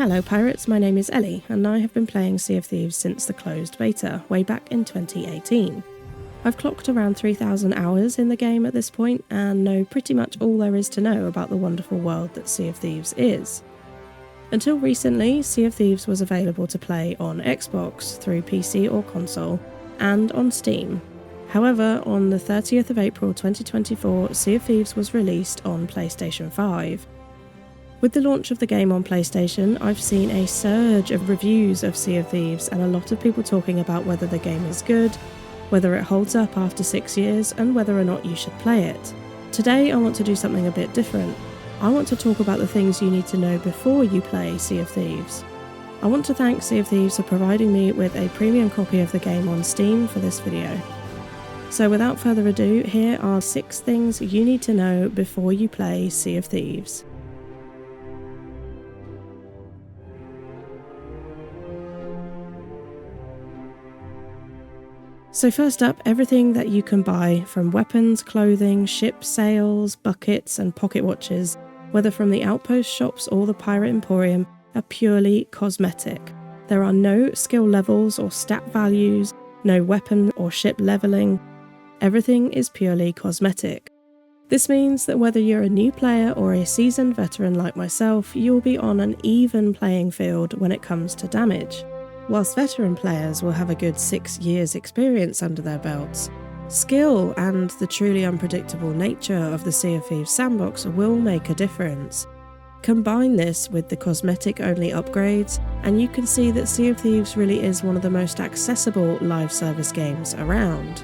Hello pirates, my name is Ellie, and I have been playing Sea of Thieves since the closed beta, way back in 2018. I've clocked around 3,000 hours in the game at this point, and know pretty much all there is to know about the wonderful world that Sea of Thieves is. Until recently, Sea of Thieves was available to play on Xbox, through PC or console, and on Steam. However, on the 30th of April 2024, Sea of Thieves was released on PlayStation 5. With the launch of the game on PlayStation, I've seen a surge of reviews of Sea of Thieves and a lot of people talking about whether the game is good, whether it holds up after 6 years, and whether or not you should play it. Today I want to do something a bit different. I want to talk about the things you need to know before you play Sea of Thieves. I want to thank Sea of Thieves for providing me with a premium copy of the game on Steam for this video. So without further ado, here are 6 things you need to know before you play Sea of Thieves. So first up, everything that you can buy, from weapons, clothing, ship sails, buckets and pocket watches, whether from the outpost shops or the Pirate Emporium, are purely cosmetic. There are no skill levels or stat values, no weapon or ship leveling. Everything is purely cosmetic. This means that whether you're a new player or a seasoned veteran like myself, you'll be on an even playing field when it comes to damage. Whilst veteran players will have a good 6 years experience under their belts, skill and the truly unpredictable nature of the Sea of Thieves sandbox will make a difference. Combine this with the cosmetic-only upgrades, and you can see that Sea of Thieves really is one of the most accessible live service games around.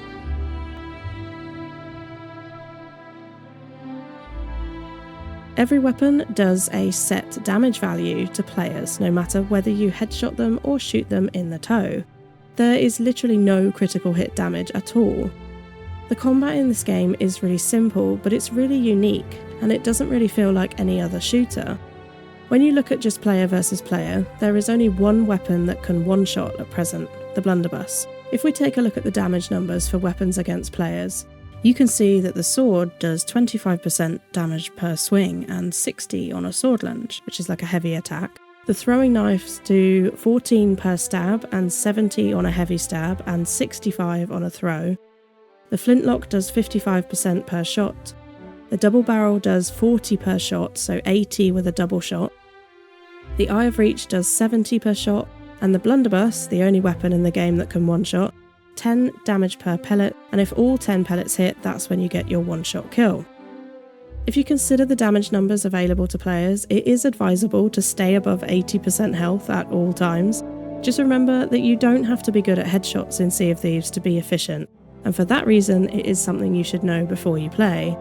Every weapon does a set damage value to players, no matter whether you headshot them or shoot them in the toe. There is literally no critical hit damage at all. The combat in this game is really simple, but it's really unique, and it doesn't really feel like any other shooter. When you look at just player versus player, there is only one weapon that can one-shot at present, the blunderbuss. If we take a look at the damage numbers for weapons against players, you can see that the sword does 25% damage per swing and 60 on a sword lunge, which is like a heavy attack. The throwing knives do 14 per stab and 70 on a heavy stab and 65 on a throw. The flintlock does 55% per shot. The double barrel does 40 per shot, so 80 with a double shot. The Eye of Reach does 70 per shot, and the blunderbuss, the only weapon in the game that can one-shot, 10 damage per pellet, and if all 10 pellets hit, that's when you get your one-shot kill. If you consider the damage numbers available to players, it is advisable to stay above 80% health at all times. Just remember that you don't have to be good at headshots in Sea of Thieves to be efficient, and for that reason it is something you should know before you play.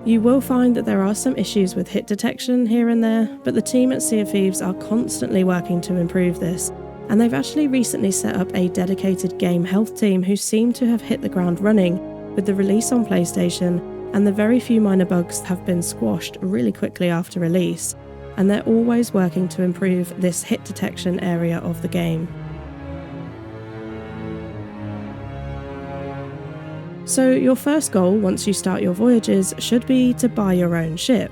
You will find that there are some issues with hit detection here and there, but the team at Sea of Thieves are constantly working to improve this, and they've actually recently set up a dedicated game health team who seem to have hit the ground running with the release on PlayStation, and the very few minor bugs have been squashed really quickly after release, and they're always working to improve this hit detection area of the game. So your first goal once you start your voyages should be to buy your own ship.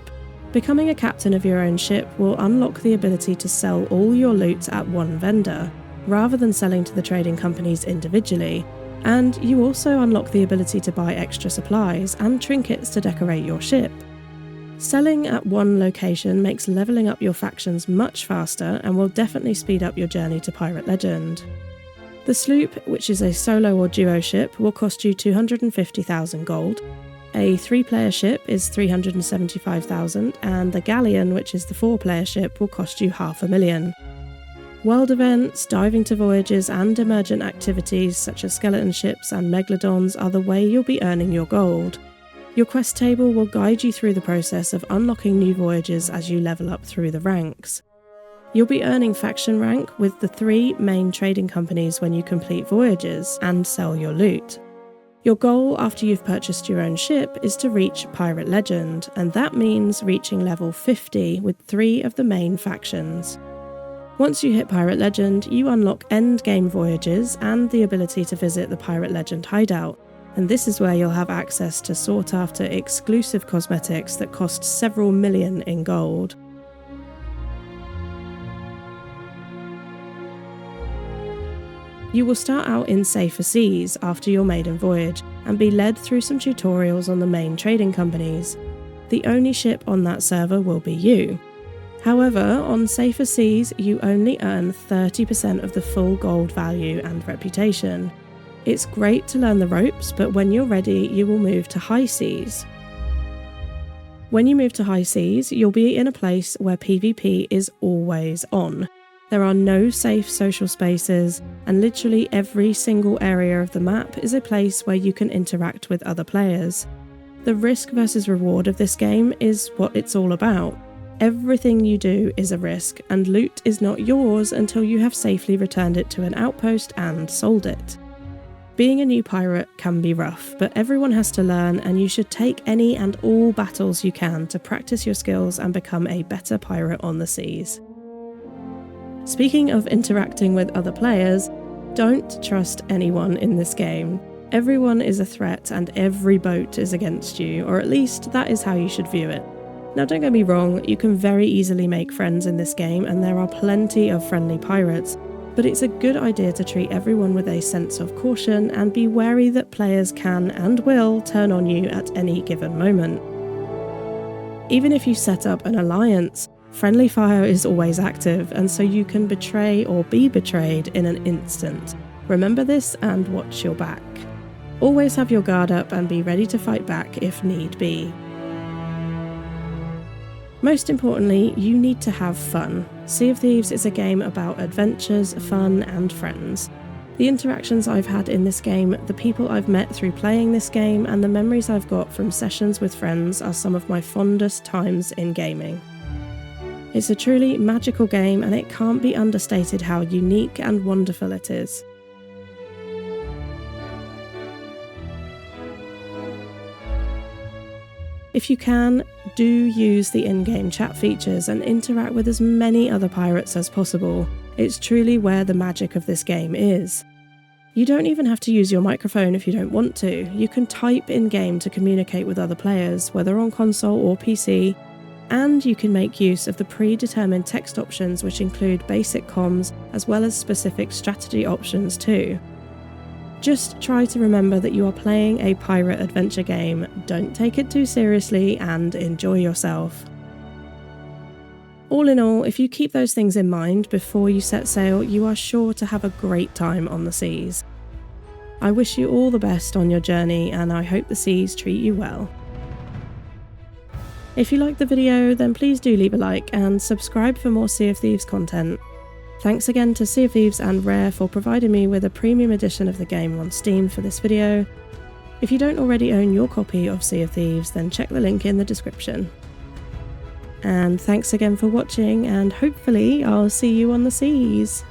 Becoming a captain of your own ship will unlock the ability to sell all your loot at one vendor, rather than selling to the trading companies individually, and you also unlock the ability to buy extra supplies and trinkets to decorate your ship. Selling at one location makes levelling up your factions much faster and will definitely speed up your journey to Pirate Legend. The sloop, which is a solo or duo ship, will cost you 250,000 gold. A 3-player ship is 375,000, and the galleon, which is the 4-player ship, will cost you 500,000. World events, diving to voyages and emergent activities such as skeleton ships and megalodons are the way you'll be earning your gold. Your quest table will guide you through the process of unlocking new voyages as you level up through the ranks. You'll be earning faction rank with the 3 main trading companies when you complete voyages and sell your loot. Your goal after you've purchased your own ship is to reach Pirate Legend, and that means reaching level 50 with 3 of the main factions. Once you hit Pirate Legend, you unlock endgame voyages and the ability to visit the Pirate Legend hideout, and this is where you'll have access to sought after exclusive cosmetics that cost several million in gold. You will start out in safer seas after your maiden voyage and be led through some tutorials on the main trading companies. The only ship on that server will be you. However, on safer seas, you only earn 30% of the full gold value and reputation. It's great to learn the ropes, but when you're ready, you will move to high seas. When you move to high seas, you'll be in a place where PvP is always on. There are no safe social spaces, and literally every single area of the map is a place where you can interact with other players. The risk versus reward of this game is what it's all about. Everything you do is a risk, and loot is not yours until you have safely returned it to an outpost and sold it. Being a new pirate can be rough, but everyone has to learn, and you should take any and all battles you can to practice your skills and become a better pirate on the seas. Speaking of interacting with other players, don't trust anyone in this game. Everyone is a threat and every boat is against you, or at least that is how you should view it. Now don't get me wrong, you can very easily make friends in this game and there are plenty of friendly pirates, but it's a good idea to treat everyone with a sense of caution and be wary that players can and will turn on you at any given moment. Even if you set up an alliance, friendly fire is always active, and so you can betray or be betrayed in an instant. Remember this and watch your back. Always have your guard up and be ready to fight back if need be. Most importantly, you need to have fun. Sea of Thieves is a game about adventures, fun, and friends. The interactions I've had in this game, the people I've met through playing this game, and the memories I've got from sessions with friends are some of my fondest times in gaming. It's a truly magical game, and it can't be understated how unique and wonderful it is. If you can, do use the in-game chat features and interact with as many other pirates as possible. It's truly where the magic of this game is. You don't even have to use your microphone if you don't want to. You can type in-game to communicate with other players, whether on console or PC, and you can make use of the predetermined text options, which include basic comms as well as specific strategy options too. Just try to remember that you are playing a pirate adventure game, don't take it too seriously, and enjoy yourself. All in all, if you keep those things in mind before you set sail, you are sure to have a great time on the seas. I wish you all the best on your journey, and I hope the seas treat you well. If you liked the video, then please do leave a like and subscribe for more Sea of Thieves content. Thanks again to Sea of Thieves and Rare for providing me with a premium edition of the game on Steam for this video. If you don't already own your copy of Sea of Thieves, then check the link in the description. And thanks again for watching, and hopefully I'll see you on the seas.